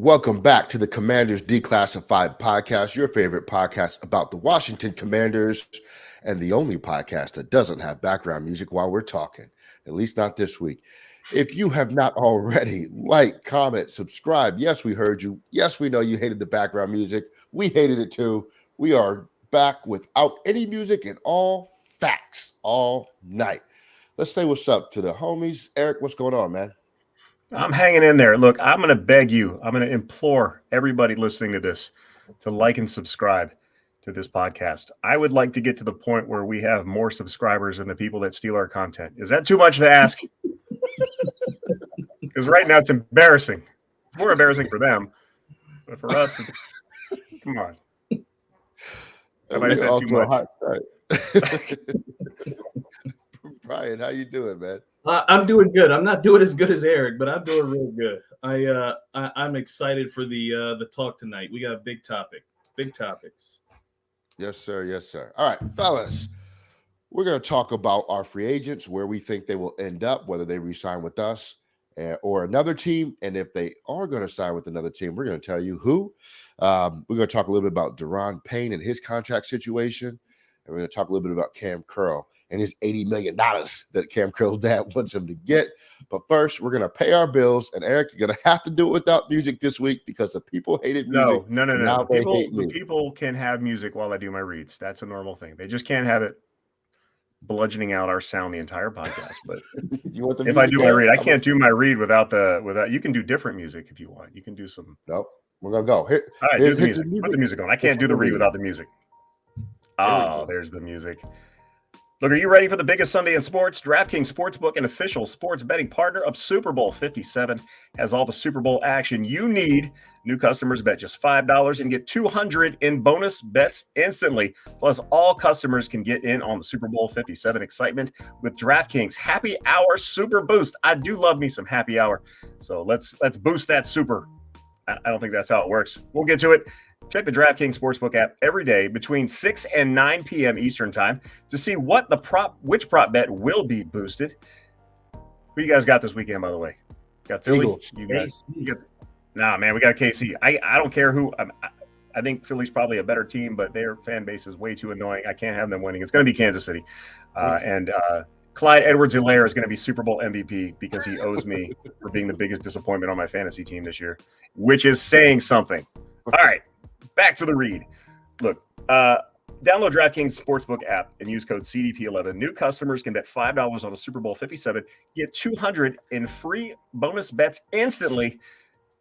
Welcome back to the Commanders Declassified podcast, your favorite podcast about the Washington Commanders, and the only podcast that doesn't have background music while we're talking, at least not this week. If you have not already, like, comment, subscribe. Yes, we heard you. Yes, we know you hated the background music. We hated it too. We are back without any music and all facts all night. Let's say what's up to the homies. Eric, what's going on, man? I'm hanging in there. Look, I'm going to beg you, I'm going to implore everybody listening to this to like and subscribe to this podcast. I would like to get to the point where we have more subscribers than the people that steal our content. Is that too much to ask? Because right now it's embarrassing. It's more embarrassing for them. But for us, it's come on. Have I said too much? Brian, how you doing, man? I'm doing good. I'm not doing as good as Eric, but I'm doing real good. I'm excited for the talk tonight. We got a big topics. Yes, sir. Yes, sir. All right, fellas, we're going to talk about our free agents, where we think they will end up, whether they re-sign with us or another team, and if they are going to sign with another team, we're going to tell you who. We're going to talk a little bit about Deron Payne and his contract situation, and we're going to talk a little bit about Cam Curl and his $80 million that Cam Curl's dad wants him to get. But first, we're going to pay our bills. And Eric, you're going to have to do it without music this week because the people hated music. No. People can have music while I do my reads. That's a normal thing. They just can't have it bludgeoning out our sound the entire podcast. But if I do my read, I can't do my read without. You can do different music if you want. You can do some. Nope. We're going to go. All right, do the music. Put the music on. I can't do the read without the music. Oh, there's the music. Look, are you ready for the biggest Sunday in sports? DraftKings Sportsbook, an official sports betting partner of Super Bowl 57, has all the Super Bowl action you need. New customers bet just $5 and get $200 in bonus bets instantly. Plus, all customers can get in on the Super Bowl 57 excitement with DraftKings Happy Hour Super Boost. I do love me some happy hour, so let's boost that super. I don't think that's how it works. We'll get to it. Check the DraftKings Sportsbook app every day between 6 and 9 p.m. Eastern time to see which prop bet will be boosted. Who you guys got this weekend, by the way? Got Philly? Eagles. Nah, man, we got KC. I don't care who. I think Philly's probably a better team, but their fan base is way too annoying. I can't have them winning. It's going to be Kansas City. And Clyde Edwards-Helaire is going to be Super Bowl MVP because he owes me for being the biggest disappointment on my fantasy team this year, which is saying something. All right. Back to the read. Look, download DraftKings Sportsbook app and use code CDP11. New customers can bet $5 on the Super Bowl 57, get $200 in free bonus bets instantly.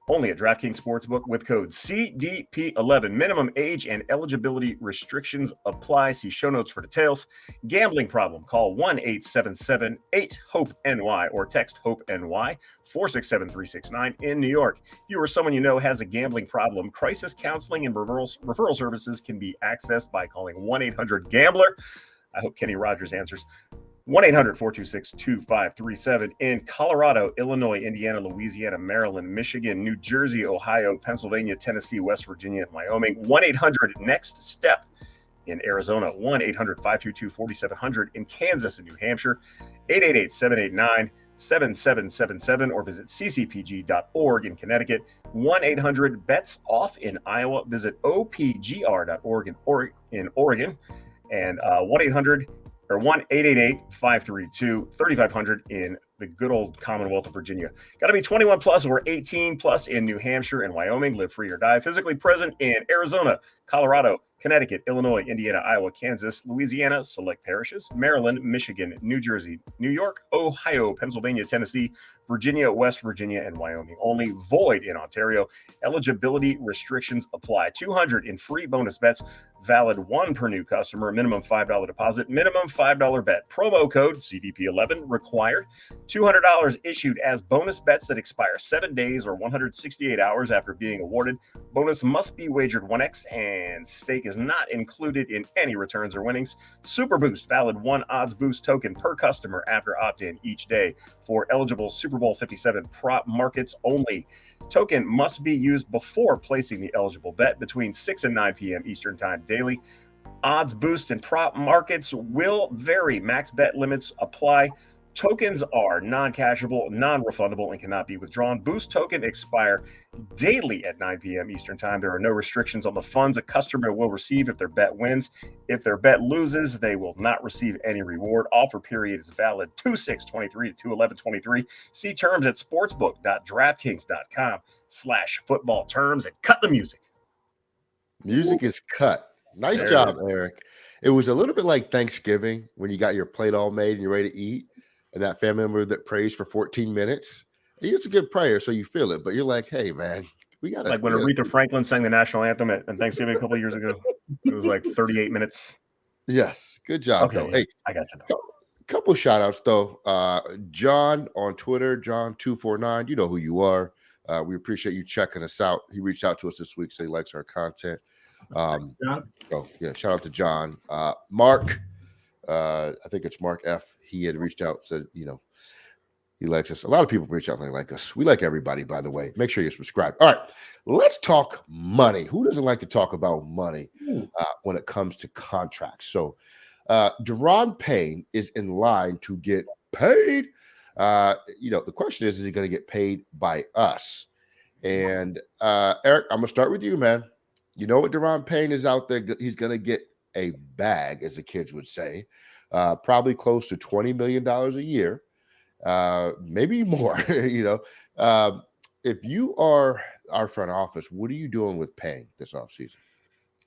Only at DraftKings Sportsbook with code CDP11. Minimum age and eligibility restrictions apply. See show notes for details. Gambling problem? Call 1-877-8-HOPE-NY or text HOPE-NY 467-369 in New York. You or someone you know has a gambling problem. Crisis counseling and referral services can be accessed by calling 1-800-GAMBLER. I hope Kenny Rogers answers. 1-800-426-2537 in Colorado, Illinois, Indiana, Louisiana, Maryland, Michigan, New Jersey, Ohio, Pennsylvania, Tennessee, West Virginia, and Wyoming. 1-800-NEXT-STEP in Arizona. 1-800-522-4700 in Kansas and New Hampshire. 888-789-7777 or visit ccpg.org in Connecticut. 1-800-BETS-OFF in Iowa. Visit opgr.org in Oregon. And 1-888-532-3500 in the good old Commonwealth of Virginia. Got to be 21 plus or 18 plus in New Hampshire and Wyoming. Live free or die. Physically present in Arizona, Colorado, Connecticut, Illinois, Indiana, Iowa, Kansas, Louisiana, select parishes, Maryland, Michigan, New Jersey, New York, Ohio, Pennsylvania, Tennessee, Virginia, West Virginia, and Wyoming. Only void in Ontario. Eligibility restrictions apply. $200 in free bonus bets. Valid one per new customer. Minimum $5 deposit. Minimum $5 bet. Promo code CDP11 required. $200 issued as bonus bets that expire 7 days or 168 hours after being awarded. Bonus must be wagered 1x and stake is not included in any returns or winnings. Super Boost, valid one odds boost token per customer after opt-in each day for eligible Super Bowl 57 prop markets only. Token must be used before placing the eligible bet between 6 and 9 p.m. Eastern Time daily. Odds boost and prop markets will vary. Max bet limits apply. Tokens are non-cashable, non-refundable, and cannot be withdrawn. Boost token expire daily at 9 p.m. Eastern Time. There are no restrictions on the funds a customer will receive if their bet wins. If their bet loses, they will not receive any reward. Offer period is valid 2/6/23 to 2/11/23. See terms at sportsbook.draftkings.com/football terms and cut the music. Music is cut. Nice There it job, is. Eric. It was a little bit like Thanksgiving when you got your plate all made and you're ready to eat, and that family member that prays for 14 minutes. And it's a good prayer, so you feel it, but you're like, hey, man, we gotta Like when we gotta Aretha Franklin sang the national anthem at Thanksgiving a couple of years ago. It was like 38 minutes. Yes, good job, Okay, though. yeah, Hey, I got you. Though. couple shout outs though. John on Twitter, John249. You know who you are. We appreciate you checking us out. He reached out to us this week, so he likes our content. John? So yeah, shout out to John. Mark, I think it's Mark F. He had reached out, said, he likes us. A lot of people reach out and they like us. We like everybody, by the way. Make sure you subscribe. All right, let's talk money. Who doesn't like to talk about money when it comes to contracts? So Deron Payne is in line to get paid. The question is he going to get paid by us? And Eric, I'm gonna start with you, man. You know what Deron Payne is out there. He's gonna get a bag, as the kids would say, probably close to $20 million a year, maybe more. If you are our front office, what are you doing with Payne this offseason?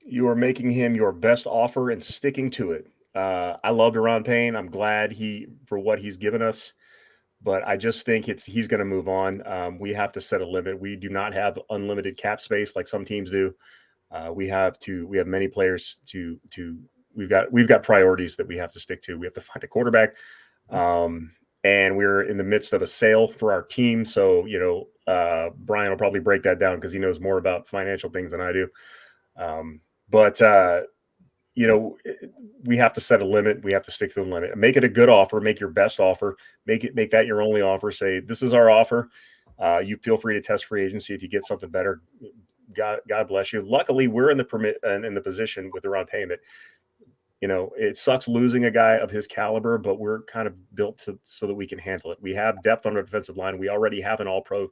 You are making him your best offer and sticking to it. I love Deron Payne. I'm glad for what he's given us, but I just think he's going to move on. We have to set a limit. We do not have unlimited cap space like some teams do. We have many players we've got priorities that we have to stick to. We have to find a quarterback. And we're in the midst of a sale for our team. So, Brian will probably break that down because he knows more about financial things than I do. We have to set a limit. We have to stick to the limit. Make it a good offer. Make your best offer. Make that your only offer. Say, this is our offer. You feel free to test free agency. If you get something better, God bless you. Luckily, we're in the position with Deron Payne that, it sucks losing a guy of his caliber, but we're kind of built so that we can handle it. We have depth on our defensive line. We already have an all-pro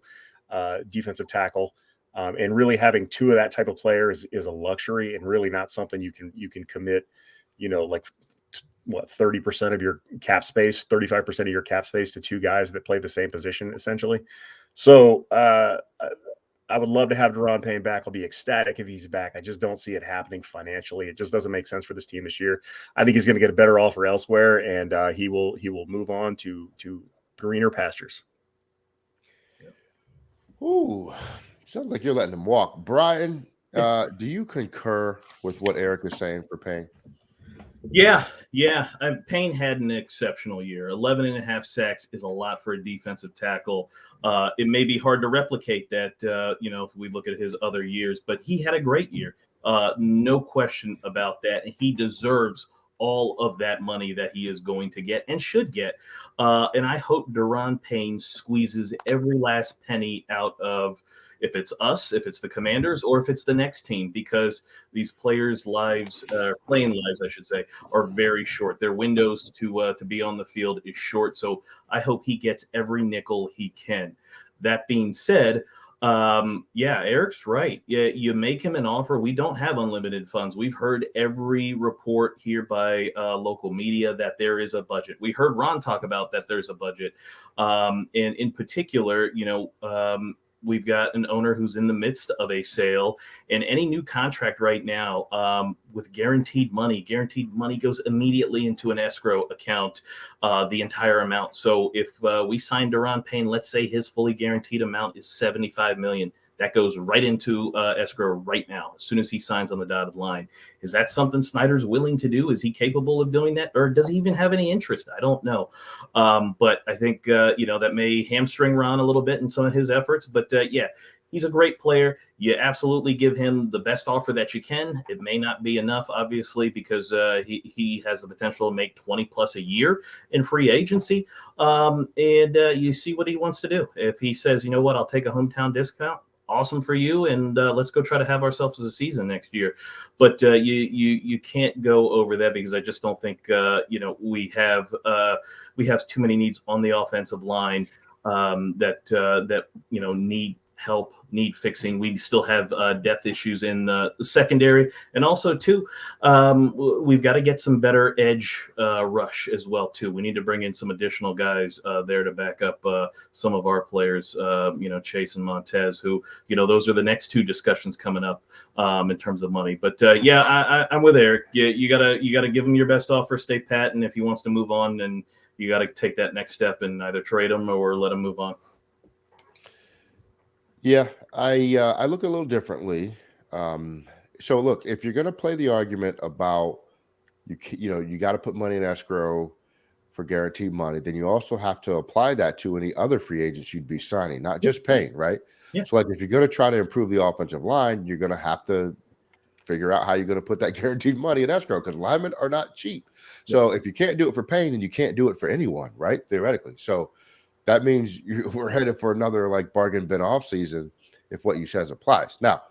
defensive tackle. And really having two of that type of player is a luxury and really not something you can commit, 30% of your cap space, 35% of your cap space to two guys that play the same position essentially. So I would love to have Deron Payne back. I'll be ecstatic if he's back. I just don't see it happening financially. It just doesn't make sense for this team this year. I think he's going to get a better offer elsewhere, and he will move on to greener pastures. Ooh, sounds like you're letting him walk. Brian, do you concur with what Eric is saying for Payne? Yeah. Payne had an exceptional year. 11 and a half sacks is a lot for a defensive tackle. It may be hard to replicate that, if we look at his other years, but he had a great year. No question about that. And he deserves all of that money that he is going to get and should get. And I hope Deron Payne squeezes every last penny out of, if it's us, if it's the Commanders, or if it's the next team, because these players' playing lives, I should say, are very short. Their windows to be on the field is short. So I hope he gets every nickel he can. That being said, Eric's right. Yeah, you make him an offer. We don't have unlimited funds. We've heard every report here by local media that there is a budget. We heard Ron talk about that there's a budget. And in particular, we've got an owner who's in the midst of a sale, and any new contract right now with guaranteed money goes immediately into an escrow account, the entire amount. So if we sign Deron Payne, let's say his fully guaranteed amount is $75 million. That goes right into escrow right now, as soon as he signs on the dotted line. Is that something Snyder's willing to do? Is he capable of doing that? Or does he even have any interest? I don't know. But I think, that may hamstring Ron a little bit in some of his efforts. But, he's a great player. You absolutely give him the best offer that you can. It may not be enough, obviously, because he has the potential to make 20 plus a year in free agency. And you see what he wants to do. If he says, you know what, I'll take a hometown discount, awesome for you, and let's go try to have ourselves a season next year. But you can't go over that, because I just don't think we have too many needs on the offensive line that need help, need fixing. We still have depth issues in the secondary, and also too, we've got to get some better edge rush as well too. We need to bring in some additional guys there to back up some of our players, Chase and Montez, who, those are the next two discussions coming up in terms of money. But I'm with Eric. You gotta give him your best offer, stay pat, and if he wants to move on, then you got to take that next step and either trade him or let him move on. Yeah, I look a little differently. So look, if you're going to play the argument about you got to put money in escrow for guaranteed money, then you also have to apply that to any other free agents you'd be signing, not just paying, right? Yeah. So like if you're going to try to improve the offensive line, you're going to have to figure out how you're going to put that guaranteed money in escrow, because linemen are not cheap. So if you can't do it for paying, then you can't do it for anyone, right? Theoretically. So that means we're headed for another like bargain bin off season if what you says applies. Now,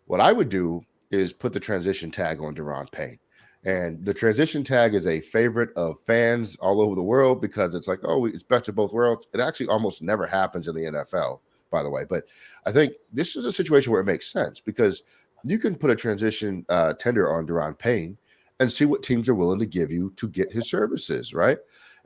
what I would do is put the transition tag on Deron Payne. And the transition tag is a favorite of fans all over the world, because it's like, oh, it's best of both worlds. It actually almost never happens in the NFL, by the way. But I think this is a situation where it makes sense, because you can put a transition tender on Deron Payne and see what teams are willing to give you to get his services, right?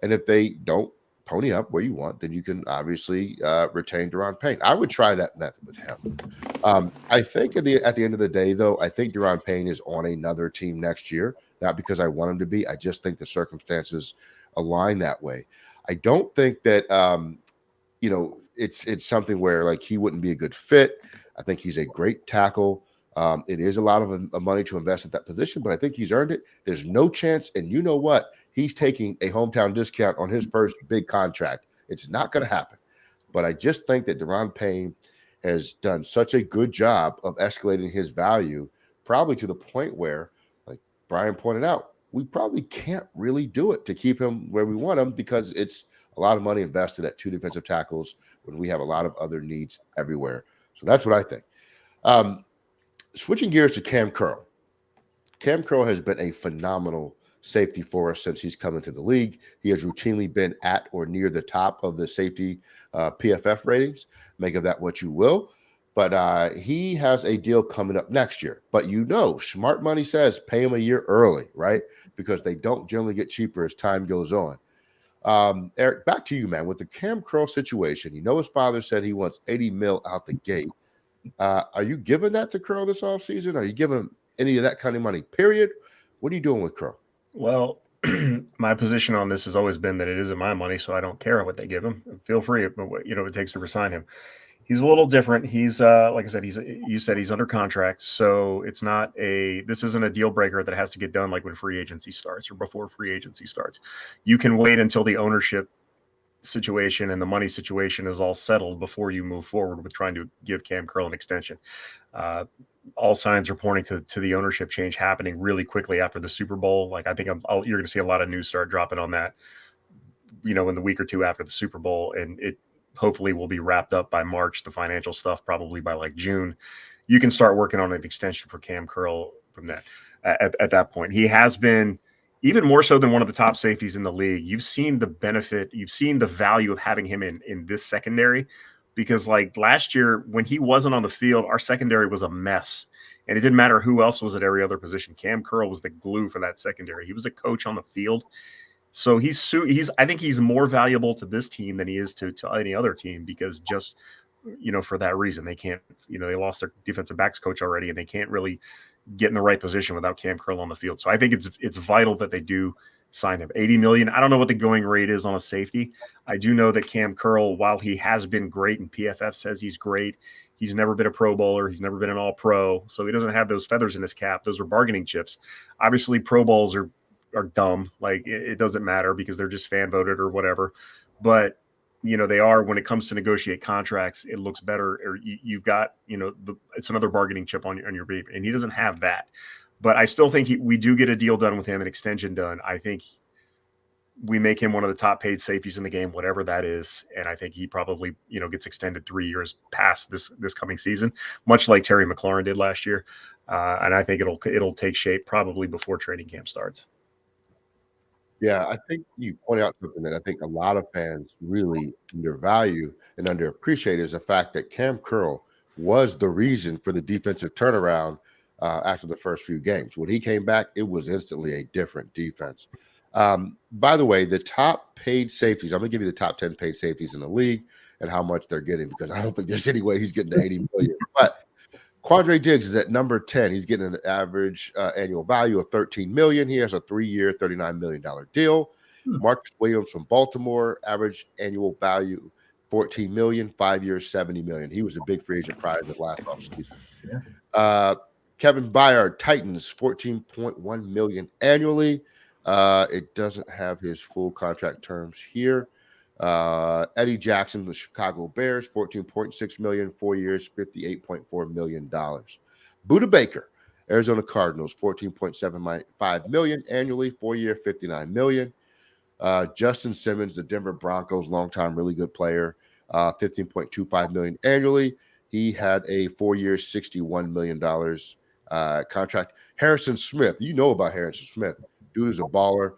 And if they don't pony up where you want, then you can obviously retain Deron Payne. I would try that method with him. I think at the end of the day, though, I think Deron Payne is on another team next year, not because I want him to be. I just think the circumstances align that way. I don't think that it's something where like he wouldn't be a good fit. I think he's a great tackle. It is a lot of money to invest at that position, but I think he's earned it. There's no chance, and you know what? He's taking a hometown discount on his first big contract. It's not going to happen. But I just think that Deron Payne has done such a good job of escalating his value, probably to the point where, like Brian pointed out, we probably can't really do it to keep him where we want him, because it's a lot of money invested at two defensive tackles when we have a lot of other needs everywhere. So that's what I think. Switching gears to Cam Curl. Cam Curl has been a phenomenal safety for us since he's come into the league. He has routinely been at or near the top of the safety PFF ratings. Make of that what you will. But he has a deal coming up next year. But smart money says pay him a year early, right? Because they don't generally get cheaper as time goes on. Eric, back to you, man. With the Cam Curl situation, his father said he wants $80 million out the gate. Are you giving that to Curl this offseason? Are you giving any of that kind of money, period? What are you doing with Curl? Well, my position on this has always been that it isn't my money, so I don't care what they give him. Feel free, but it takes to resign him. He's a little different. He's like I said, he's under contract, so this isn't a deal breaker that has to get done like when free agency starts or before free agency starts. You can wait until the ownership situation and the money situation is all settled before you move forward with trying to give Cam Curl an extension. All signs are pointing to the ownership change happening really quickly after the Super Bowl. Like I think you're going to see a lot of news start dropping on that, in the week or two after the Super Bowl, and it hopefully will be wrapped up by March. The financial stuff probably by like June. You can start working on an extension for Cam Curl from that. At that point, he has been even more so than one of the top safeties in the league. You've seen the benefit, you've seen the value of having him in this secondary, because like last year when he wasn't on the field, our secondary was a mess, and it didn't matter who else was at every other position. Cam Curl was the glue for that secondary. He was a coach on the field. So I think he's more valuable to this team than he is to any other team, because just, for that reason, they can't, they lost their defensive backs coach already, and they can't really get in the right position without Cam Curl on the field. So I think it's vital that they do sign him. $80 million. I don't know what the going rate is on a safety. I do know that Cam Curl, while he has been great and PFF says he's great, he's never been a Pro Bowler. He's never been an All-Pro. So he doesn't have those feathers in his cap. Those are bargaining chips. Obviously, Pro Bowls are dumb. Like it doesn't matter because they're just fan voted or whatever. But they are, when it comes to negotiate contracts, it looks better, or you've got, it's another bargaining chip on your paper, and he doesn't have that. But I still think we do get a deal done with him, an extension done. I think we make him one of the top paid safeties in the game, whatever that is. And I think he probably, gets extended 3 years past this coming season, much like Terry McLaurin did last year. And I think it'll take shape probably before training camp starts. Yeah, I think you point out something that I think a lot of fans really undervalue and underappreciate is the fact that Cam Curl was the reason for the defensive turnaround after the first few games. When he came back, it was instantly a different defense. By the way, the top paid safeties, I'm going to give you the top 10 paid safeties in the league and how much they're getting because I don't think there's any way he's getting to 80 million. But Quandre Diggs is at number 10. He's getting an average annual value of 13 million. He has a 3-year, $39 million deal. Marcus Williams from Baltimore, average annual value 14 million, 5 years, 70 million. He was a big free agent prior to the last offseason. Yeah. Kevin Byard, Titans, 14.1 million annually. It doesn't have his full contract terms here. Eddie Jackson, the Chicago Bears, 14.6 million, 4 years, $58.4 million. Buda Baker, Arizona Cardinals, 14.75 million annually, 4-year, $59 million. Justin Simmons, the Denver Broncos, longtime really good player, 15.25 million annually. He had a 4-year, $61 million contract. Harrison Smith, you know about Harrison Smith. Dude is a baller.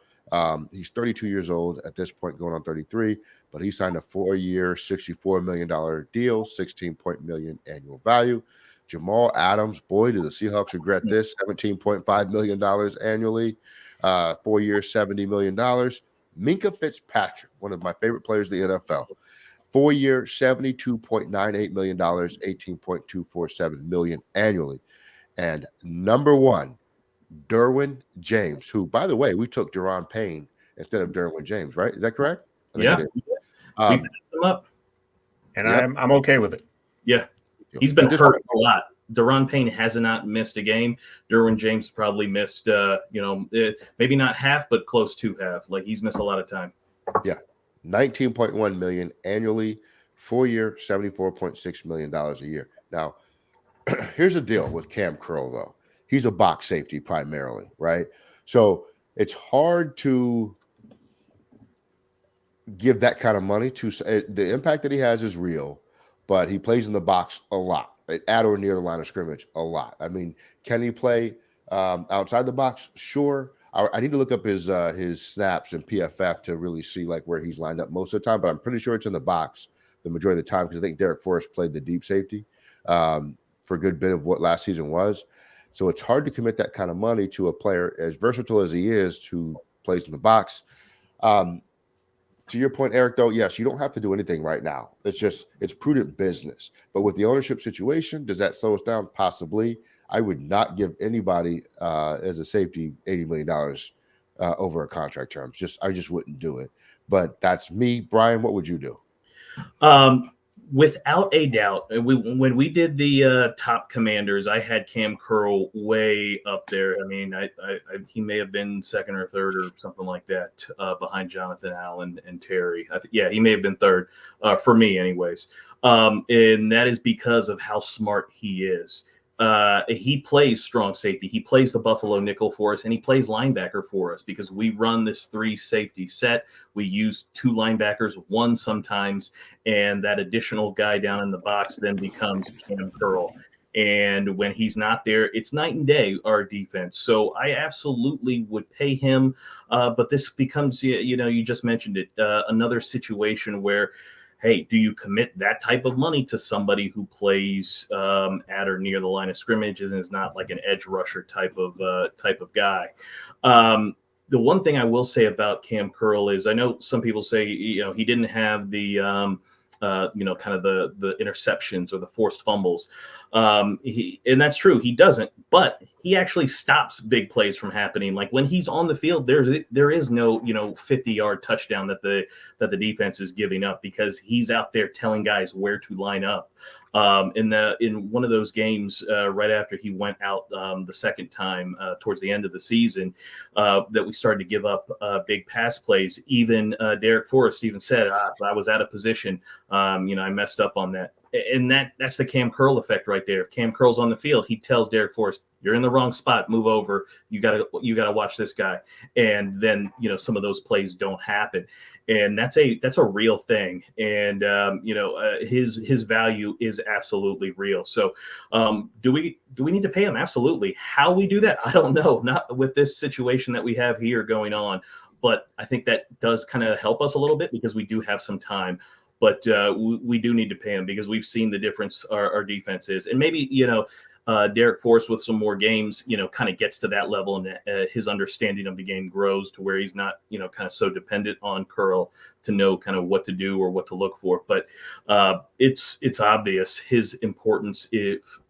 He's 32 years old at this point, going on 33, but he signed a 4-year, $64 million deal, 16 million annual value. Jamal Adams, boy, do the Seahawks regret this, $17.5 million annually, 4 years, $70 million. Minka Fitzpatrick, one of my favorite players in the NFL, 4-year, $72.98 million, $18.247 million annually. And number one, Derwin James, who, by the way, we took Deron Payne instead of Derwin James, right? Is that correct? I think Yeah. it is. We passed him up. And I'm okay with it. Yeah. He's been hurt a lot. Deron Payne has not missed a game. Derwin James probably missed, maybe not half, but close to half. Like he's missed a lot of time. Yeah. 19.1 million annually, 4-year, $74.6 million a year. Now, here's the deal with Cam Curl, though. He's a box safety primarily, right? So it's hard to give that kind of money to the impact that he has is real, but he plays in the box a lot, at or near the line of scrimmage a lot. I mean, can he play outside the box? Sure. I need to look up his snaps and PFF to really see like where he's lined up most of the time, but I'm pretty sure it's in the box the majority of the time because I think Derek Forrest played the deep safety for a good bit of what last season was. So it's hard to commit that kind of money to a player as versatile as he is who plays in the box. To your point, Eric, though, yes, you don't have to do anything right now. It's prudent business. But with the ownership situation, does that slow us down? Possibly. I would not give anybody as a safety $80 million over a contract term. I just wouldn't do it. But that's me. Brian, what would you do? Without a doubt, when we did the top commanders, I had Cam Curl way up there. I mean, he may have been second or third or something like that behind Jonathan Allen and Terry. He may have been third for me, anyways. And that is because of how smart he is. He plays strong safety. He plays the Buffalo nickel for us, and he plays linebacker for us because we run this 3 safety set. We use 2 linebackers, 1 sometimes, and that additional guy down in the box then becomes Cam Curl. And when he's not there, it's night and day, our defense. So I absolutely would pay him. But this becomes, you just mentioned it, another situation where, hey, do you commit that type of money to somebody who plays at or near the line of scrimmage and is not like an edge rusher type of guy? The one thing I will say about Cam Curl is I know some people say he didn't have the kind of the interceptions or the forced fumbles. And that's true. He doesn't, but he actually stops big plays from happening. Like when he's on the field, there is no, 50-yard touchdown that the defense is giving up because he's out there telling guys where to line up. In one of those games, right after he went out the second time towards the end of the season, that we started to give up big pass plays. Even Derek Forrest even said, I was out of position. I messed up on that. and that's the Cam Curl effect right there. If Cam Curl's on the field, he tells Derek Forrest, "You're in the wrong spot. Move over. You gotta watch this guy." And then some of those plays don't happen, and that's a real thing. And his value is absolutely real. So, do we need to pay him? Absolutely. How we do that, I don't know. Not with this situation that we have here going on, but I think that does kind of help us a little bit because we do have some time. But we do need to pay him because we've seen the difference our defense is. And maybe, Derek Forrest with some more games, kind of gets to that level, and his understanding of the game grows to where he's not, kind of so dependent on Curl to know kind of what to do or what to look for. But it's obvious his importance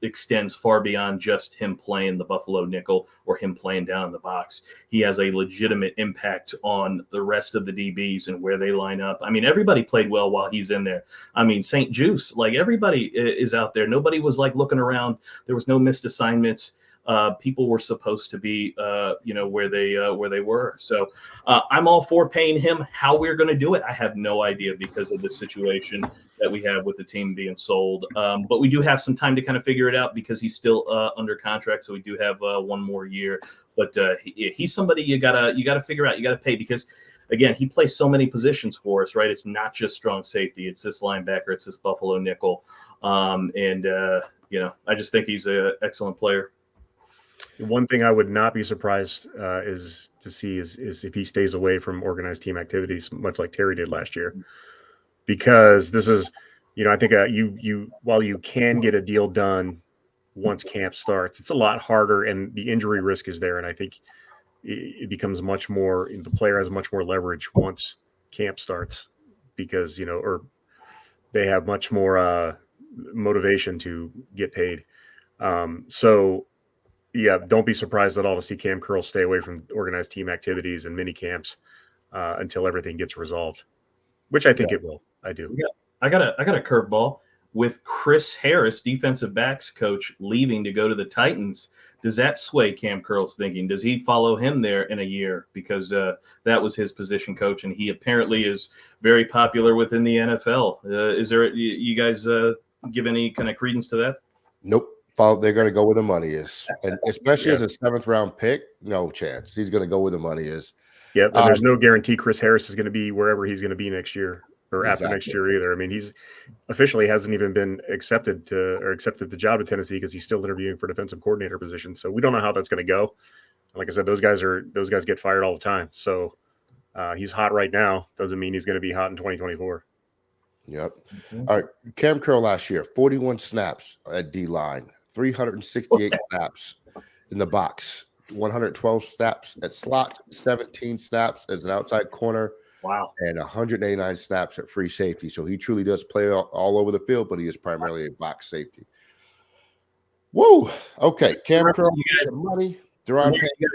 extends far beyond just him playing the Buffalo nickel or him playing down in the box. He has a legitimate impact on the rest of the DBs and where they line up. I mean, everybody played well while he's in there. I mean, St. Juice, like everybody is out there. Nobody was like looking around. There was no missed assignments. People were supposed to be, where they were. So I'm all for paying him. How we're going to do it, I have no idea because of the situation that we have with the team being sold. But we do have some time to kind of figure it out because he's still under contract. So we do have one more year. But he's somebody you gotta figure out. You gotta pay because, again, he plays so many positions for us, right? It's not just strong safety. It's this linebacker. It's this Buffalo nickel. I just think he's an excellent player. One thing I would not be surprised is if he stays away from organized team activities, much like Terry did last year, because this is, I think while you can get a deal done once camp starts, it's a lot harder, and the injury risk is there, and I think it becomes much more. The player has much more leverage once camp starts because or they have much more motivation to get paid. So. Yeah, don't be surprised at all to see Cam Curl stay away from organized team activities and mini camps until everything gets resolved, which I think it will. I do. Yeah, I got a curveball with Chris Harris, defensive backs coach, leaving to go to the Titans. Does that sway Cam Curl's thinking? Does he follow him there in a year because that was his position coach, and he apparently is very popular within the NFL? Is there you guys give any kind of credence to that? Nope. They're going to go where the money is, and especially as a 7th round pick, no chance. He's going to go where the money is. Yeah, and there's no guarantee Chris Harris is going to be wherever he's going to be next year or after next year either. I mean, he's officially hasn't even been accepted the job at Tennessee because he's still interviewing for defensive coordinator position. So we don't know how that's going to go. Like I said, those guys get fired all the time. So he's hot right now. Doesn't mean he's going to be hot in 2024. Yep. All right. Cam Curl last year, 41 snaps at D-line. 368 snaps in the box, 112 snaps at slot, 17 snaps as an outside corner. Wow. And 189 snaps at free safety. So he truly does play all over the field, but he is primarily a box safety. Woo. Okay. Cam Curl gets some money. You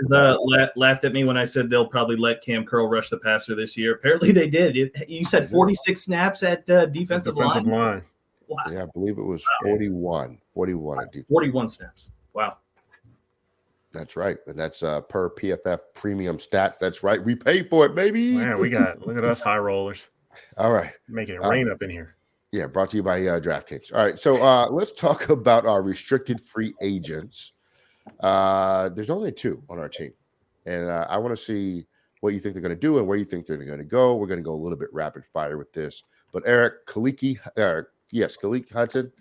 guys laughed at me when I said they'll probably let Cam Curl rush the passer this year. Apparently they did. You said 46 snaps at defensive line. Wow. Yeah, I believe it was 41 at defense. 41 snaps. Wow. That's right. And that's per PFF premium stats. That's right. We pay for it, baby. Man, look at us high rollers. All right. Making it rain up in here. Yeah, brought to you by DraftKings. All right. So let's talk about our restricted free agents. There's only 2 on our team. And I want to see what you think they're going to do and where you think they're going to go. We're going to go a little bit rapid fire with this. But Eric Kaliki Hudson,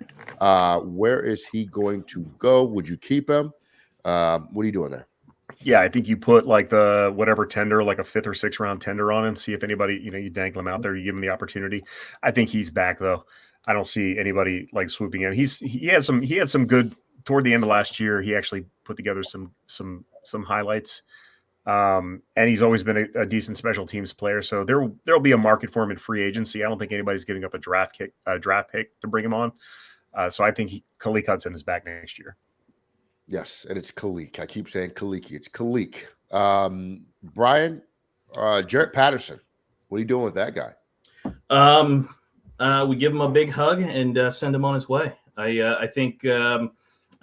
where is he going to go? Would you keep him? What are you doing there? Yeah, I think you put like the whatever tender, like a 5th or 6th round tender on him. See if anybody, you dangle him out there, you give him the opportunity. I think he's back though. I don't see anybody like swooping in. He had some good toward the end of last year. He actually put together some highlights. And he's always been a decent special teams player. So there'll be a market for him in free agency. I don't think anybody's giving up a draft pick to bring him on. So I think Khaleke Hudson is back next year. Yes, and it's Khaleke. I keep saying Khaleke. It's Khaleke. Brian, Jarrett Patterson. What are you doing with that guy? We give him a big hug and send him on his way. I think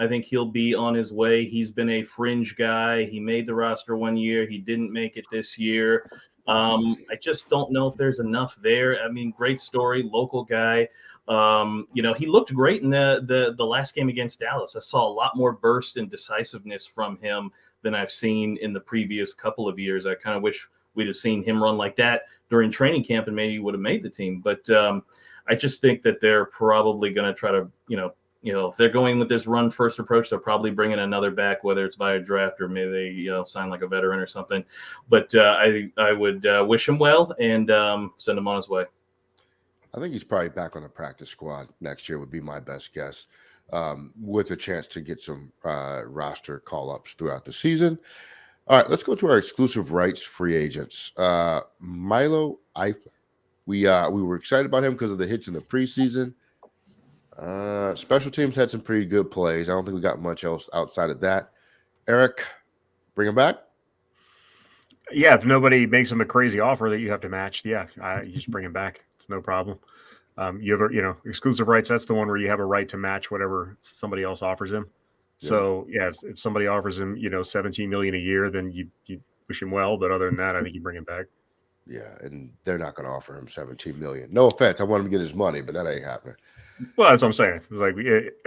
I think he'll be on his way. He's been a fringe guy. He made the roster one year. He didn't make it this year. I just don't know if there's enough there. I mean, great story, local guy. He looked great in the last game against Dallas. I saw a lot more burst and decisiveness from him than I've seen in the previous couple of years. I kind of wish we'd have seen him run like that during training camp, and maybe he would have made the team. But I just think that they're probably going to try to, if they're going with this run first approach, they'll probably bring in another back, whether it's via draft or maybe they, sign like a veteran or something. But I would wish him well and send him on his way. I think he's probably back on the practice squad next year would be my best guess, with a chance to get some roster call-ups throughout the season. All right, let's go to our exclusive rights free agents. Milo Eifler. We were excited about him because of the hits in the preseason. Special teams had some pretty good plays. I don't think we got much else outside of that. Eric, bring him back? Yeah, if nobody makes him a crazy offer that you have to match, you just bring him back. It's no problem. You have exclusive rights. That's the one where you have a right to match whatever somebody else offers him. Yeah. So if somebody offers him, $17 million a year, then you wish him well. But other than that, I think you bring him back. Yeah, and they're not going to offer him $17 million. No offense, I want him to get his money, but that ain't happening. Well, that's what I'm saying. It's like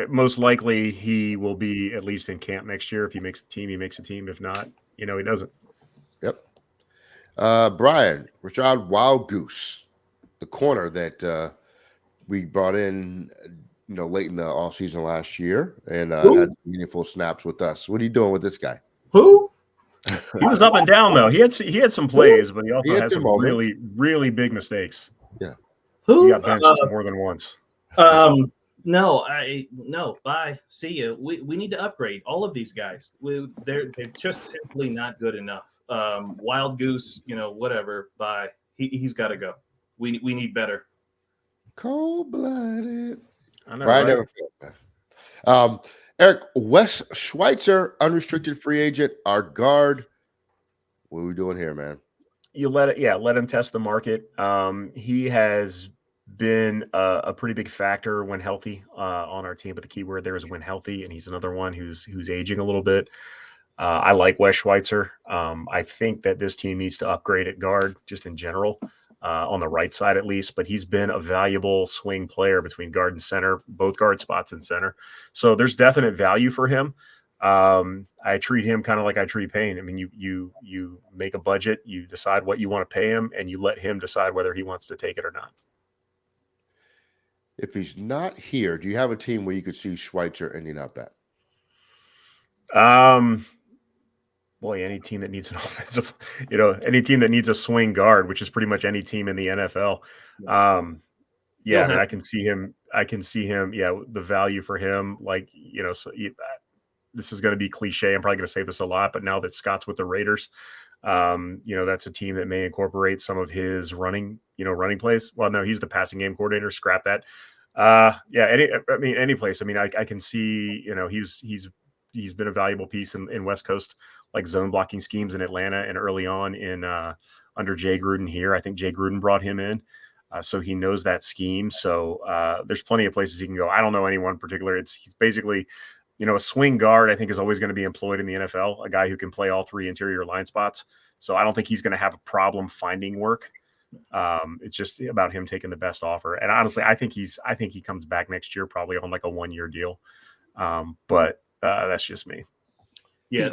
most likely he will be at least in camp next year. If he makes the team, he makes the team. If not, he doesn't. Yep. Brian, Rashad Wild Goose, the corner that we brought in, late in the offseason last year and had meaningful snaps with us. What are you doing with this guy? Who? He was up and down though. He had some plays, but he also had some really, really big mistakes. Yeah. He got benched more than once. No, bye. See you. We need to upgrade all of these guys. They're just simply not good enough. Wild Goose, whatever. Bye. He's got to go. We need better. Cold-blooded. I know. Brian right? never felt that. Eric, Wes Schweitzer, unrestricted free agent, our guard. What are we doing here, man? You let him test the market. He has been a pretty big factor when healthy on our team, but the key word there is when healthy, and he's another one who's aging a little bit. I like Wes Schweitzer. I think that this team needs to upgrade at guard just in general, on the right side at least, but he's been a valuable swing player between guard and center, both guard spots and center. So there's definite value for him. I treat him kind of like I treat Payne. I mean, you make a budget, you decide what you want to pay him, and you let him decide whether he wants to take it or not. If he's not here, do you have a team where you could see Schweitzer ending up at? Boy, any team that needs an offensive, any team that needs a swing guard, which is pretty much any team in the NFL. I can see him. The value for him, this is going to be cliche. I'm probably going to say this a lot, but now that Scott's with the Raiders, that's a team that may incorporate some of his running plays. Well, no, he's the passing game coordinator. Scrap that. Any place. I mean, I can see, he's been a valuable piece in West Coast, like zone blocking schemes in Atlanta and early on in under Jay Gruden here. I think Jay Gruden brought him in. So he knows that scheme. So there's plenty of places he can go. I don't know anyone in particular. He's basically, a swing guard, I think, is always going to be employed in the NFL, a guy who can play all three interior line spots. So I don't think he's going to have a problem finding work. It's just about him taking the best offer. And honestly, I think he comes back next year, probably on like a 1-year deal. But that's just me. Yeah.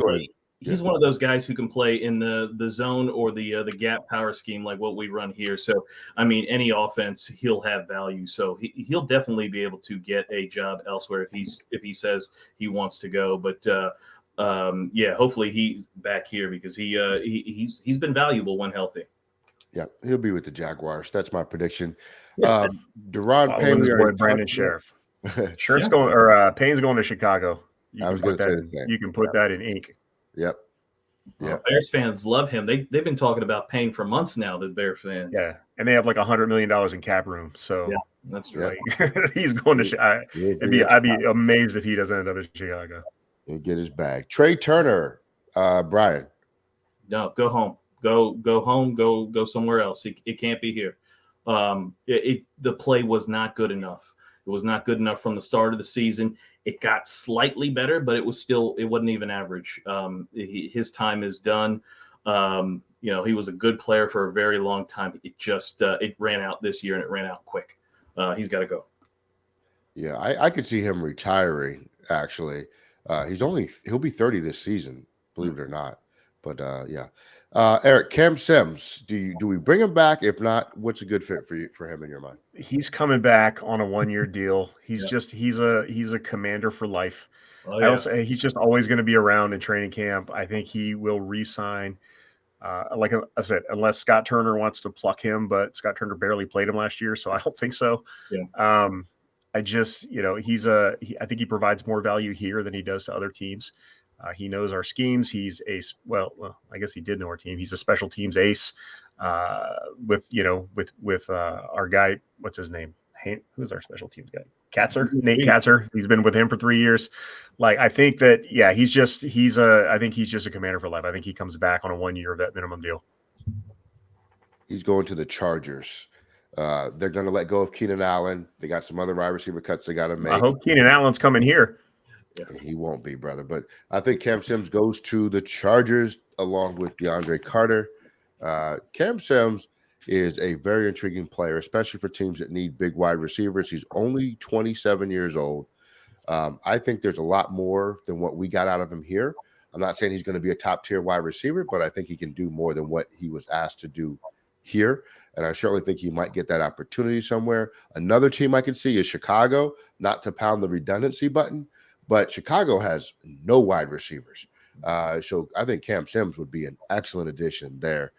He's one of those guys who can play in the zone or the gap power scheme like what we run here. So, I mean, any offense, he'll have value. So he'll definitely be able to get a job elsewhere if he says he wants to go. But hopefully he's back here because he's been valuable when healthy. Yeah, he'll be with the Jaguars. That's my prediction. Deron Payne, Brandon Sheriff. Sheriff's going, or Payne's going to Chicago. I was going to say the same. You can put that in ink. Yep. Bears fans love him. They've been talking about Payne for months now. The Bears fans. Yeah, and they have like $100 million in cap room. So yeah, that's right. He's going to. I'd be amazed if he doesn't end up in Chicago. He'll get his bag. Trey Turner, Brian. No, go home. Go home. Go somewhere else. It can't be here. The play was not good enough. It was not good enough from the start of the season. It got slightly better, but it wasn't even average. His time is done. He was a good player for a very long time. It just it ran out this year, and it ran out quick. He's got to go. Yeah, I could see him retiring. Actually, he'll be 30 this season, believe it or not. But yeah, Eric, Cam Sims, do we bring him back? If not, what's a good fit for him in your mind? He's coming back on a 1-year deal. He's Yeah. he's a commander for life. Oh, I yeah. don't say he's just always going to be around in training camp. I think he will re-sign. Like I said, unless Scott Turner wants to pluck him, but Scott Turner barely played him last year, so I don't think so. Yeah. I just, I think he provides more value here than he does to other teams. He knows our schemes. He's I guess he did know our team. He's a special teams ace with our guy. What's his name? Who's our special teams guy? Nate Katzer. He's been with him for 3 years. Like, I think that, I think he's just a commander for life. I think he comes back on a 1-year vet minimum deal. He's going to the Chargers. They're going to let go of Keenan Allen. They got some other wide receiver cuts they got to make. I hope Keenan Allen's coming here. He won't be, brother. But I think Cam Sims goes to the Chargers along with DeAndre Carter. Cam Sims is a very intriguing player, especially for teams that need big wide receivers. He's only 27 years old. I think there's a lot more than what we got out of him here. I'm not saying he's going to be a top-tier wide receiver, but I think he can do more than what he was asked to do here. And I certainly think he might get that opportunity somewhere. Another team I can see is Chicago, not to pound the redundancy button, but Chicago has no wide receivers. So I think Cam Sims would be an excellent addition there.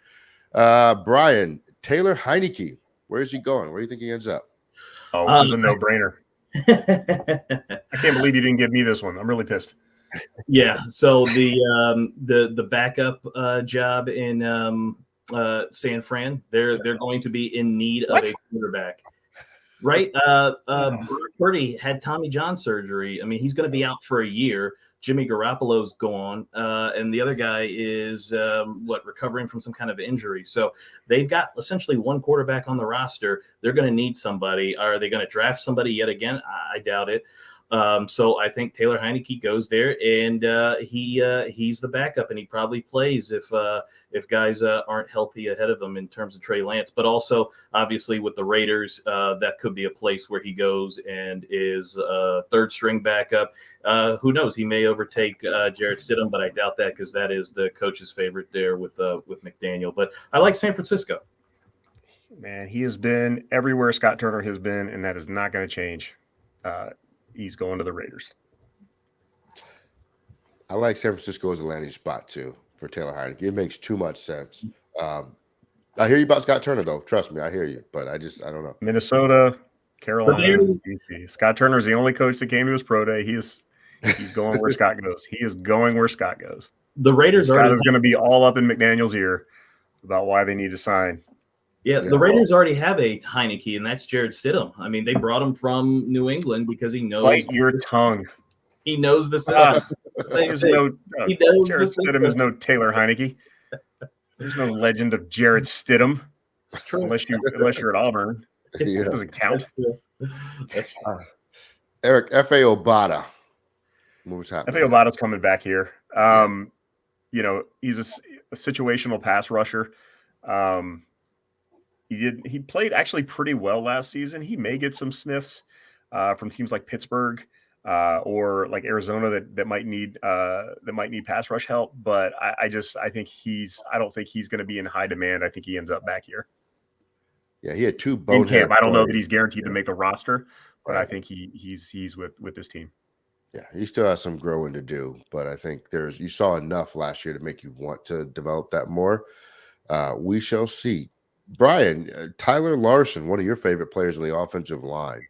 Brian, Taylor Heineke, where is he going? Where do you think he ends up? Oh, this is a no-brainer. I can't believe you didn't give me this one. I'm really pissed. Yeah. So the backup job in San Fran, they're going to be in need of a quarterback. Right. Purdy had Tommy John surgery. I mean, he's going to be out for a year. Jimmy Garoppolo's gone, and the other guy is recovering from some kind of injury. So they've got essentially one quarterback on the roster. They're going to need somebody. Are they going to draft somebody yet again? I doubt it. So I think Taylor Heineke goes there, and he's the backup, and he probably plays if guys aren't healthy ahead of him in terms of Trey Lance. But also, obviously, with the Raiders, that could be a place where he goes and is third string backup. Who knows? He may overtake Jarrett Stidham, but I doubt that because that is the coach's favorite there with McDaniel. But I like San Francisco. Man, he has been everywhere Scott Turner has been, and that is not going to change. He's going to the Raiders. I like San Francisco as a landing spot too for Taylor Heineke. It makes too much sense. I hear you about Scott Turner though. Trust me, I hear you, but I don't know. Minnesota, Carolina, DC. Scott Turner is the only coach that came to his pro day. He's going where Scott goes. He is going where Scott goes. The Raiders Scott is going to be all up in McDaniel's ear about why they need to sign. Yeah, the Raiders already have a Heineke, and that's Jarrett Stidham. I mean, they brought him from New England because he knows. Bite your tongue. He knows the system. He knows Jarrett Stidham is no Taylor Heineke. There's no legend of Jarrett Stidham. It's true. Unless you're at Auburn. It doesn't count. That's true. Eric, F.A. Obata. What's happening? F.A. Obata's coming back here. He's a situational pass rusher. He played actually pretty well last season. He may get some sniffs from teams like Pittsburgh or like Arizona that might need pass rush help. But I don't think he's going to be in high demand. I think he ends up back here. Yeah, he had two in camp. I don't know that he's guaranteed to make the roster, but I think he's with this team. Yeah, he still has some growing to do, but I think you saw enough last year to make you want to develop that more. We shall see. Brian, Tyler Larson, one of your favorite players on the offensive line,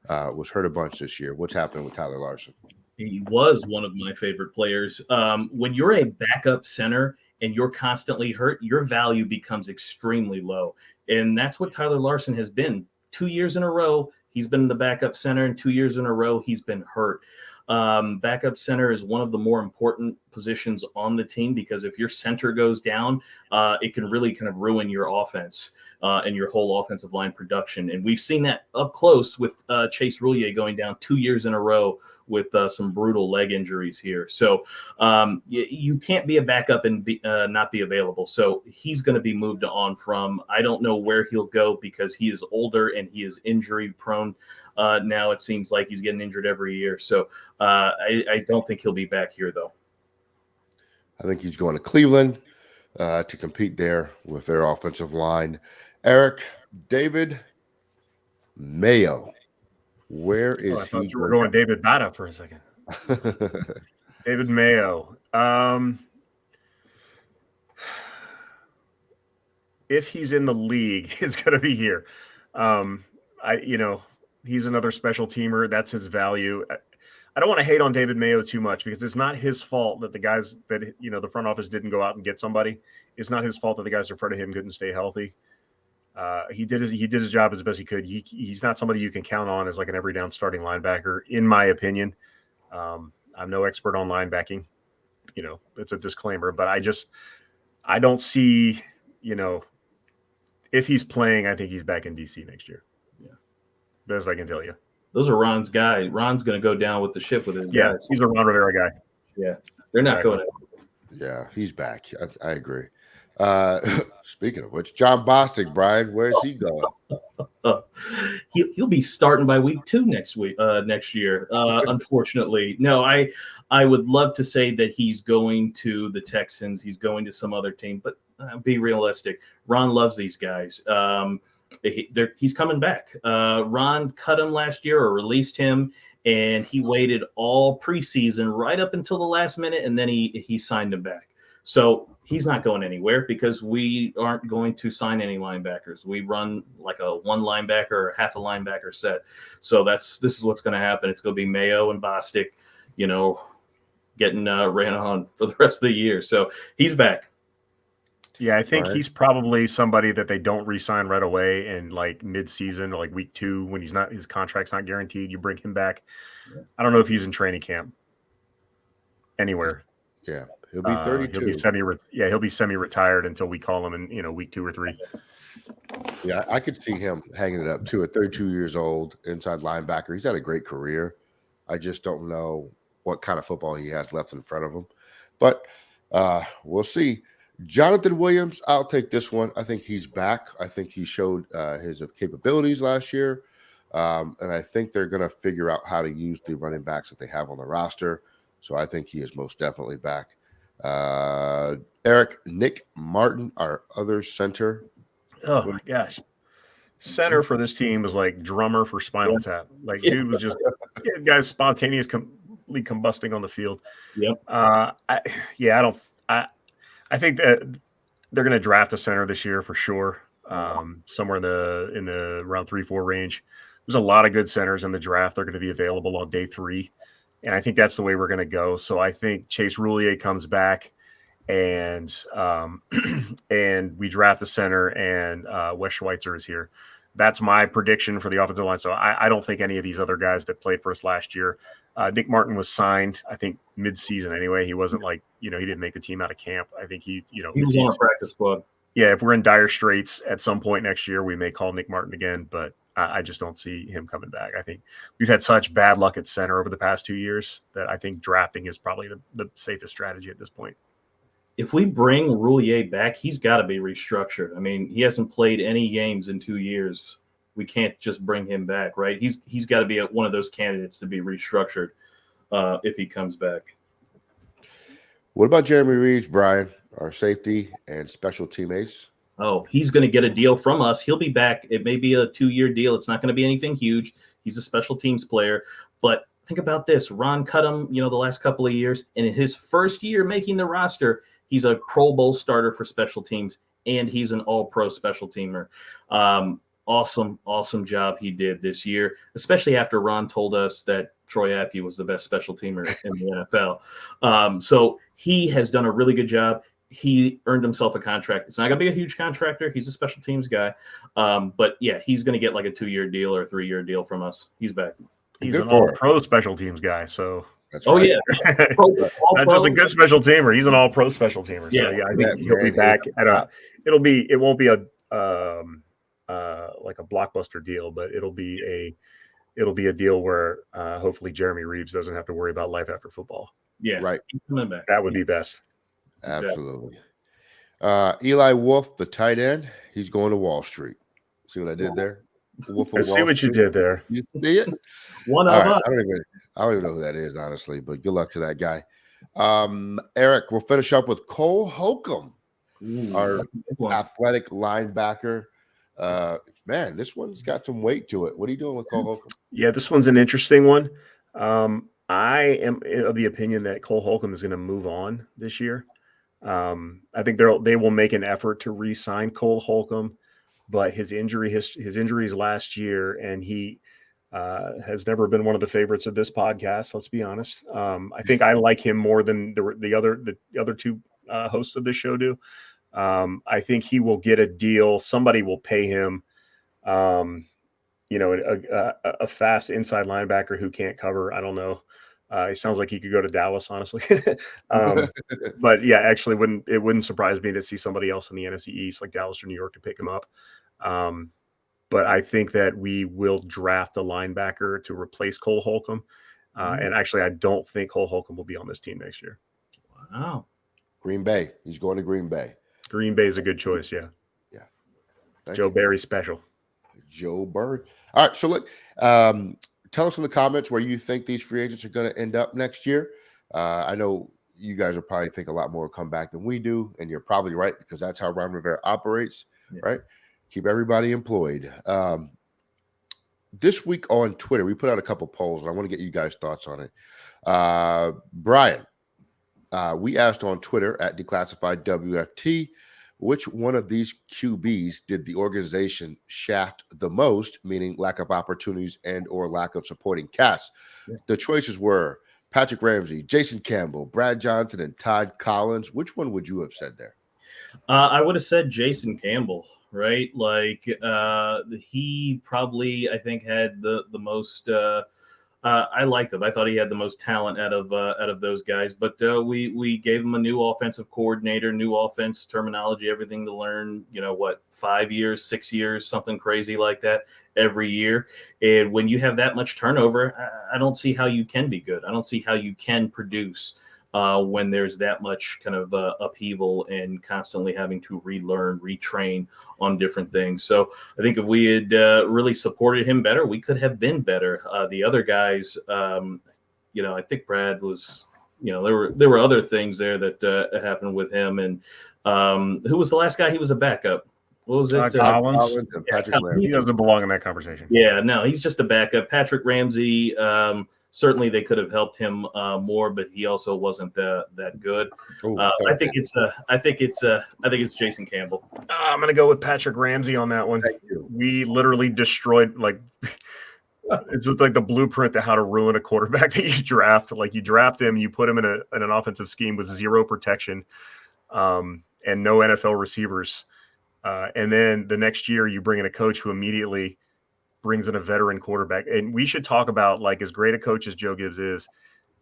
was hurt a bunch this year. What's happening with Tyler Larson? He was one of my favorite players. When you're a backup center and you're constantly hurt, your value becomes extremely low. And that's what Tyler Larson has been. 2 years in a row, he's been the backup center, and 2 years in a row, he's been hurt. Backup center is one of the more important positions on the team because if your center goes down, it can really kind of ruin your offense and your whole offensive line production. And we've seen that up close with Chase Roulier going down 2 years in a row with some brutal leg injuries here. So you can't be a backup and not be available. So he's going to be moved on from. I don't know where he'll go because he is older and he is injury prone. Now it seems like he's getting injured every year. So I don't think he'll be back here, though. I think he's going to Cleveland to compete there with their offensive line. Eric, David Mayo. Where is I thought he? you were going David Bata for a second. David Mayo. If he's in the league, it's going to be here. He's another special teamer. That's his value. I don't want to hate on David Mayo too much because it's not his fault that the guys that, the front office didn't go out and get somebody. It's not his fault that the guys in front of him couldn't stay healthy. He did his job as best he could. He's not somebody you can count on as like an every down starting linebacker, in my opinion. I'm no expert on linebacking. It's a disclaimer, but I don't see, if he's playing, I think he's back in DC next year. Yeah. Best I can tell you. Those are Ron's guys. Ron's going to go down with the ship with his guys. He's a Ron Rivera guy. Yeah, they're not going. Yeah, he's back. I agree. Speaking of which, John Bostic, Brian, where's he going? He'll be starting by week 2 next year. Unfortunately, no. I would love to say that he's going to the Texans. He's going to some other team, but be realistic. Ron loves these guys. He's coming back. Ron cut him last year or released him, and he waited all preseason right up until the last minute, and then he signed him back. So he's not going anywhere because we aren't going to sign any linebackers. We run like a one linebacker or half a linebacker set. So this is what's going to happen. It's going to be Mayo and Bostic, getting ran on for the rest of the year. So he's back. Yeah, I think he's probably somebody that they don't re-sign right away and like mid-season or like week 2 when his contract's not guaranteed. You bring him back. Yeah. I don't know if he's in training camp anywhere. Yeah, he'll be 32. He'll be semi-retired until we call him in week 2 or 3. Yeah, I could see him hanging it up too at 32 years old, inside linebacker. He's had a great career. I just don't know what kind of football he has left in front of him, but we'll see. Jonathan Williams, I'll take this one. I think he's back. I think he showed his capabilities last year, and I think they're going to figure out how to use the running backs that they have on the roster. So I think he is most definitely back. Eric, Nick Martin, our other center. Oh, my gosh. Center for this team was like drummer for Spinal Tap. Like, dude was just guys spontaneously combusting on the field. Yep. I think that they're going to draft a center this year for sure. Somewhere in the round 3-4 range. There's a lot of good centers in the draft. They're going to be available on day 3. And I think that's the way we're going to go. So I think Chase Roulier comes back and we draft a center and Wes Schweitzer is here. That's my prediction for the offensive line. So I don't think any of these other guys that played for us last year. Nick Martin was signed, I think, mid-season anyway. He wasn't like, he didn't make the team out of camp. I think he was on a practice squad. Yeah, if we're in dire straits at some point next year, we may call Nick Martin again, but I just don't see him coming back. I think we've had such bad luck at center over the past 2 years that I think drafting is probably the safest strategy at this point. If we bring Roulier back, he's got to be restructured. I mean, he hasn't played any games in 2 years. We can't just bring him back, right? He's got to be one of those candidates to be restructured if he comes back. What about Jeremy Reeves, Brian, our safety and special team ace? Oh, he's going to get a deal from us. He'll be back. It may be a 2-year deal. It's not going to be anything huge. He's a special teams player. But think about this. Ron cut him, the last couple of years. And in his first year making the roster, he's a Pro Bowl starter for special teams, and he's an all-pro special teamer. Awesome job he did this year, especially after Ron told us that Troy Apke was the best special teamer in the NFL. So he has done a really good job. He earned himself a contract. It's not going to be a huge contractor. He's a special teams guy. But, yeah, he's going to get like a 2-year deal or a 3-year deal from us. He's back. He's Good an for him. all-pro special teams guy, so That's Oh right. yeah, all not just a pro. good special teamer. He's an all-pro special teamer. So Yeah. I That think he'll be man back is at a. It won't be a like a blockbuster deal, but it'll be a deal where hopefully Jeremy Reeves doesn't have to worry about life after football. Yeah, right. he's coming back. That would be best. Exactly. Absolutely. Eli Wolf, the tight end, he's going to Wall Street. See what I did there? Wolf I of see Wall what you Street. did there. You see it? One All of right. us. I don't even know who that is, honestly, but good luck to that guy. Eric, we'll finish up with Cole Holcomb, Ooh, our that's a big one. athletic linebacker. Man, this one's got some weight to it. What are you doing with Cole Holcomb? Yeah, this one's an interesting one. I am of the opinion that Cole Holcomb is going to move on this year. I think they will make an effort to re-sign Cole Holcomb, but his injuries last year, and he has never been one of the favorites of this podcast. Let's be honest. I think I like him more than the other two hosts of this show do. I think he will get a deal. Somebody will pay him. A fast inside linebacker who can't cover. I don't know. It sounds like he could go to Dallas, honestly. But yeah, actually, wouldn't surprise me to see somebody else in the NFC East, like Dallas or New York, to pick him up. But I think that we will draft a linebacker to replace Cole Holcomb. And actually, I don't think Cole Holcomb will be on this team next year. Wow. Green Bay. He's going to Green Bay. Green Bay is a good choice. Yeah. Yeah. Joe Barry special. Joe Bird. All right. So look, tell us in the comments where you think these free agents are going to end up next year. I know you guys will probably think a lot more will come back than we do, and you're probably right because that's how Ron Rivera operates, right? Keep everybody employed. This week on Twitter, we put out a couple polls, and I want to get you guys' thoughts on it. Brian, we asked on Twitter at Declassified WFT, which one of these QBs did the organization shaft the most, meaning lack of opportunities and or lack of supporting cast? Yeah. The choices were Patrick Ramsey, Jason Campbell, Brad Johnson, and Todd Collins. Which one would you have said there? I would have said Jason Campbell, right? Like he probably, I think, had the most. I liked him. I thought he had the most talent out of those guys. But we gave him a new offensive coordinator, new offense terminology, everything to learn. 5 years, 6 years, something crazy like that every year. And when you have that much turnover, I don't see how you can be good. I don't see how you can produce when there's that much kind of upheaval and constantly having to relearn, retrain on different things. So I think if we had really supported him better, we could have been better. The other guys, I think Brad was, there were other things there that happened with him. And who was the last guy? He was a backup. What was it? Collins and Patrick Ramsey. He doesn't belong in that conversation. Yeah, no, he's just a backup. Patrick Ramsey, certainly they could have helped him more, but he also wasn't that good. Ooh, I think it's Jason Campbell. I'm going to go with Patrick Ramsey on that one. We literally destroyed it's just like the blueprint to how to ruin a quarterback that you draft. Like you draft him, you put him in an offensive scheme with zero protection and no NFL receivers. And then the next year you bring in a coach who immediately brings in a veteran quarterback. And we should talk about, like, as great a coach as Joe Gibbs is,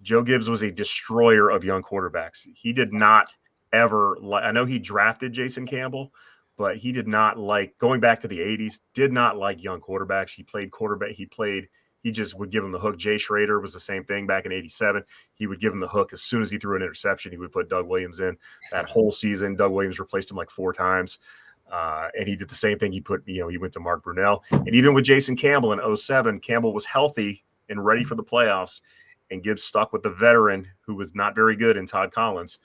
Joe Gibbs was a destroyer of young quarterbacks. He did not ever I know he drafted Jason Campbell, but he did not going back to the 80s, did not like young quarterbacks. He played quarterback. He just would give him the hook. Jay Schrader was the same thing back in 87. He would give him the hook. As soon as he threw an interception, he would put Doug Williams in. That whole season, Doug Williams replaced him like 4 times. And he did the same thing. He went to Mark Brunell. And even with Jason Campbell in 2007, Campbell was healthy and ready for the playoffs. And Gibbs stuck with the veteran who was not very good in Todd Collins.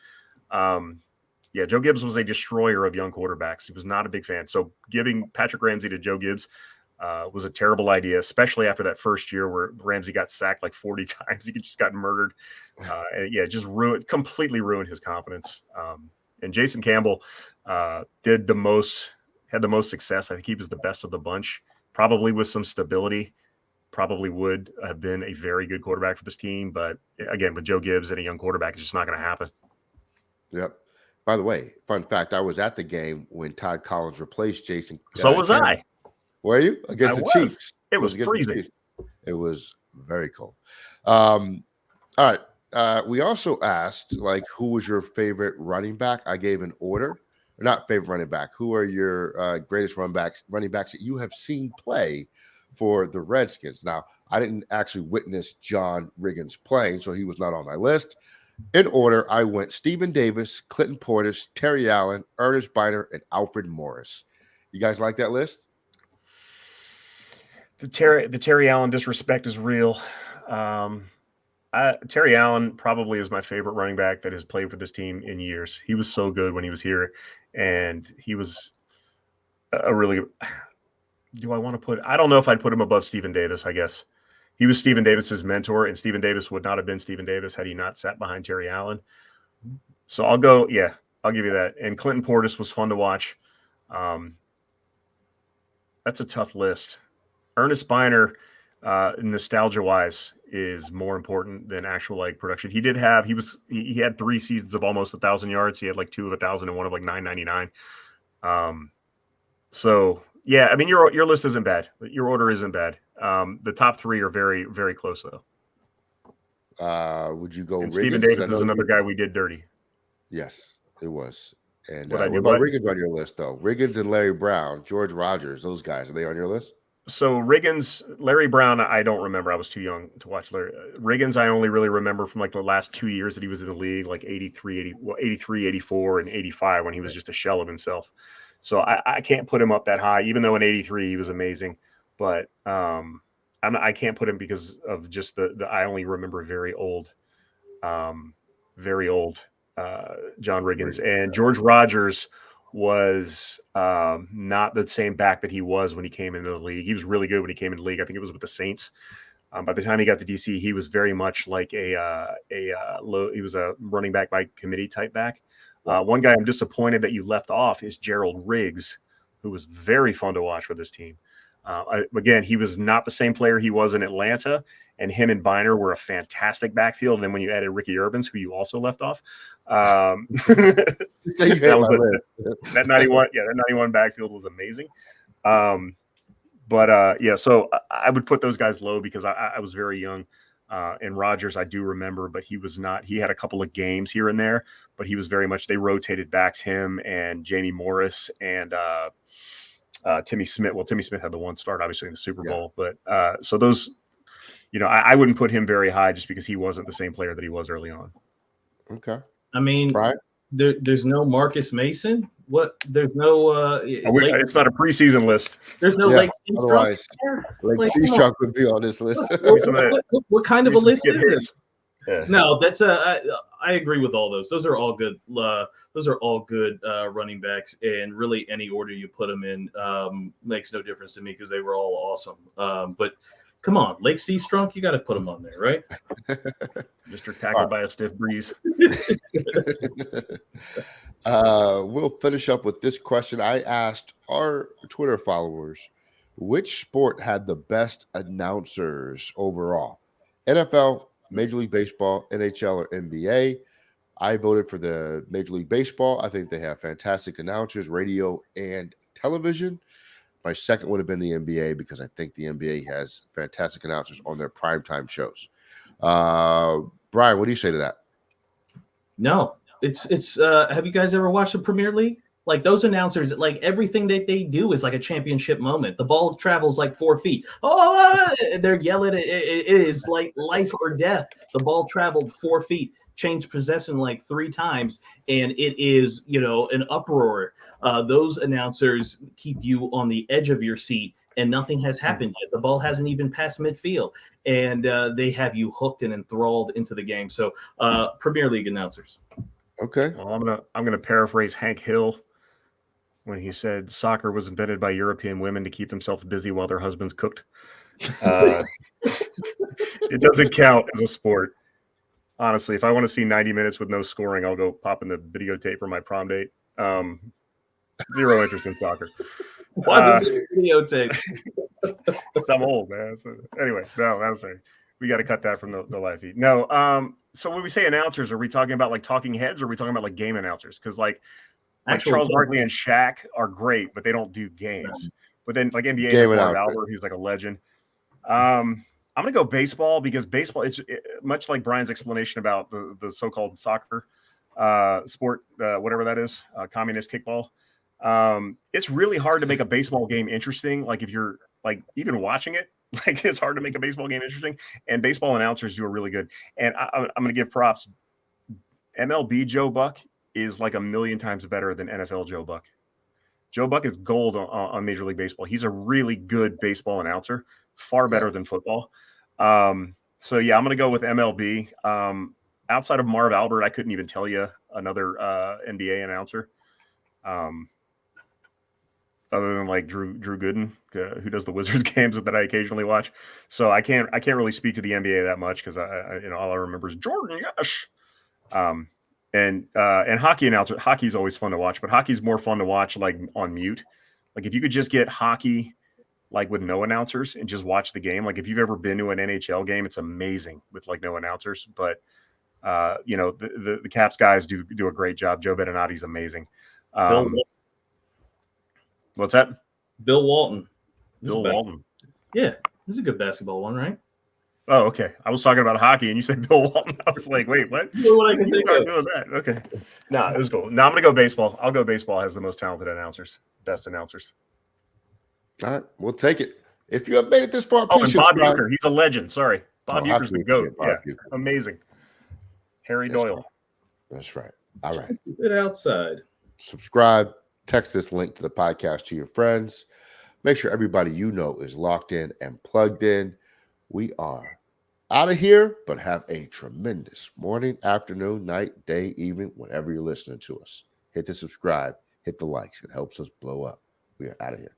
Joe Gibbs was a destroyer of young quarterbacks. He was not a big fan. So giving Patrick Ramsey to Joe Gibbs was a terrible idea, especially after that first year where Ramsey got sacked like 40 times. He just got murdered. Just completely ruined his confidence. And Jason Campbell had the most success. I think he was the best of the bunch, probably with some stability, probably would have been a very good quarterback for this team. But again, with Joe Gibbs and a young quarterback, it's just not going to happen. Yep. By the way, fun fact, I was at the game when Todd Collins replaced Jason. So was Campbell. I. Were you? Against the Chiefs. It was freezing. It was Very cool. All right. We also asked, like, who was your favorite running back? I gave an order. Or not favorite running back. Who are your greatest running backs that you have seen play for the Redskins? Now, I didn't actually witness John Riggins playing, so he was not on my list. In order, I went Stephen Davis, Clinton Portis, Terry Allen, Ernest Biner, and Alfred Morris. You guys like that list? The Terry Allen disrespect is real. Terry Allen probably is my favorite running back that has played for this team in years. He was so good when he was here, and he was a really. Do I want to put? I don't know if I'd put him above Stephen Davis. I guess he was Stephen Davis's mentor, and Stephen Davis would not have been Stephen Davis had he not sat behind Terry Allen. So I'll go. Yeah, I'll give you that. And Clinton Portis was fun to watch. That's a tough list. Ernest Biner, nostalgia-wise, is more important than actual like production. He had 3 seasons of almost 1,000 yards. He had like 2 of 1,000 and one of like 999. So yeah, I mean your list isn't bad. Your order isn't bad. The top 3 are very, very close though. Would you go? And Riggins? Stephen Davis is another guy we did dirty. Yes, it was. And What what about Riggins on your list though? Riggins and Larry Brown, George Rogers, those guys, are they on your list? So Riggins, Larry Brown, I don't remember. I was too young to watch Larry. Riggins, I only really remember from like the last 2 years that he was in the league, like 83, 84, and 85 when he was just a shell of himself. So I can't put him up that high, even though in 83 he was amazing. But I can't put him because of just the I only remember very old John Riggins. And George Rogers was not the same back that he was when he came into the league. He was really good when he came into the league. I think it was with the Saints. By the time he got to DC, he was very much like he was a running back by committee type back. One guy I'm disappointed that you left off is Gerald Riggs, who was very fun to watch for this team. Again, he was not the same player he was in Atlanta, and him and Biner were a fantastic backfield. And then when you added Ricky Urbans, who you also left off, that 91 backfield was amazing. So I would put those guys low because I was very young. And Rodgers, I do remember, but he was not. He had a couple of games here and there, but he was very much. They rotated backs, him and Jamie Morris and Timmy Smith. Well, Timmy Smith had the one start, obviously, in the Super Bowl. But so those, I wouldn't put him very high just because he wasn't the same player that he was early on. Okay. I mean, Right. There's no Marcus Mason. What? There's no. It's not a preseason list. There's no Lake Seastrunk. Otherwise, Lake Seastrunk would be on this list. What kind of a list is this? Yeah. No, that's I agree with all those. Those are all good. Those are all good running backs, and really any order you put them in makes no difference to me because they were all awesome. But come on, Lake Seastrunk, you got to put them on there, right? Mr. Tackled by a stiff breeze. We'll finish up with this question. I asked our Twitter followers which sport had the best announcers overall: NFL, Major League Baseball, NHL, or NBA. I voted for the Major League Baseball. I think they have fantastic announcers, radio and television. My second would have been the NBA because I think the NBA has fantastic announcers on their primetime shows. Brian, what do you say to that? No, it's. Have you guys ever watched the Premier League? Like those announcers, like everything that they do is like a championship moment. The ball travels like 4 feet. Oh, they're yelling. It is like life or death. The ball traveled 4 feet, changed possession like 3 times, and it is, an uproar. Those announcers keep you on the edge of your seat, and nothing has happened yet. The ball hasn't even passed midfield, and they have you hooked and enthralled into the game. So, Premier League announcers. Okay. Well, I'm gonna paraphrase Hank Hill when he said soccer was invented by European women to keep themselves busy while their husbands cooked. It doesn't count as a sport. Honestly, if I want to see 90 minutes with no scoring, I'll go pop in the videotape for my prom date. Zero interest in soccer. Why was it a videotape? I'm old, man. So, anyway, no, that's right. We got to cut that from the live feed. No. So when we say announcers, are we talking about like talking heads, or are we talking about like game announcers? Because like Charles Barkley and Shaq are great, but they don't do games. But then like NBA has Marv Albert, who's like a legend. I'm going to go baseball because baseball is much like Brian's explanation about the so-called soccer sport, whatever that is, communist kickball. It's really hard to make a baseball game interesting. Like if you're like even watching it, like it's hard to make a baseball game interesting. And baseball announcers do a really good. And I'm going to give props. MLB Joe Buck is like a million times better than NFL Joe Buck. Joe Buck is gold on Major League Baseball. He's a really good baseball announcer, far better than football. So yeah, I'm going to go with MLB. Outside of Marv Albert, I couldn't even tell you another NBA announcer. Other than like Drew Gooden, who does the Wizards games that I occasionally watch. So I can't really speak to the NBA that much because I all I remember is Jordan Yash. And hockey announcer. Hockey's always fun to watch, but hockey's more fun to watch like on mute. Like if you could just get hockey like with no announcers and just watch the game. Like if you've ever been to an NHL game, it's amazing with like no announcers. But the Caps guys do a great job. Joe Beninati's amazing. What's that? Bill Walton. Bill Walton. Yeah, this is a good basketball one, right? Oh, okay. I was talking about hockey, and you said Bill Walton. I was like, wait, what? What I can think of. Doing that. Okay. Nah, it was cool. Now I'm gonna go baseball. I'll go baseball. Has the most talented announcers, best announcers. All right, we'll take it. If you have made it this far, and please Bob subscribe. Uecker. He's a legend. Sorry, Bob Uecker's the goat. Yeah, Uecker. amazing. Harry That's Doyle. Right. That's right. All right. Keep it outside. Subscribe. Text this link to the podcast to your friends. Make sure everybody you know is locked in and plugged in. We are out of here, but have a tremendous morning, afternoon, night, day, evening, whenever you're listening to us. Hit the subscribe, hit the likes. It helps us blow up. We are out of here.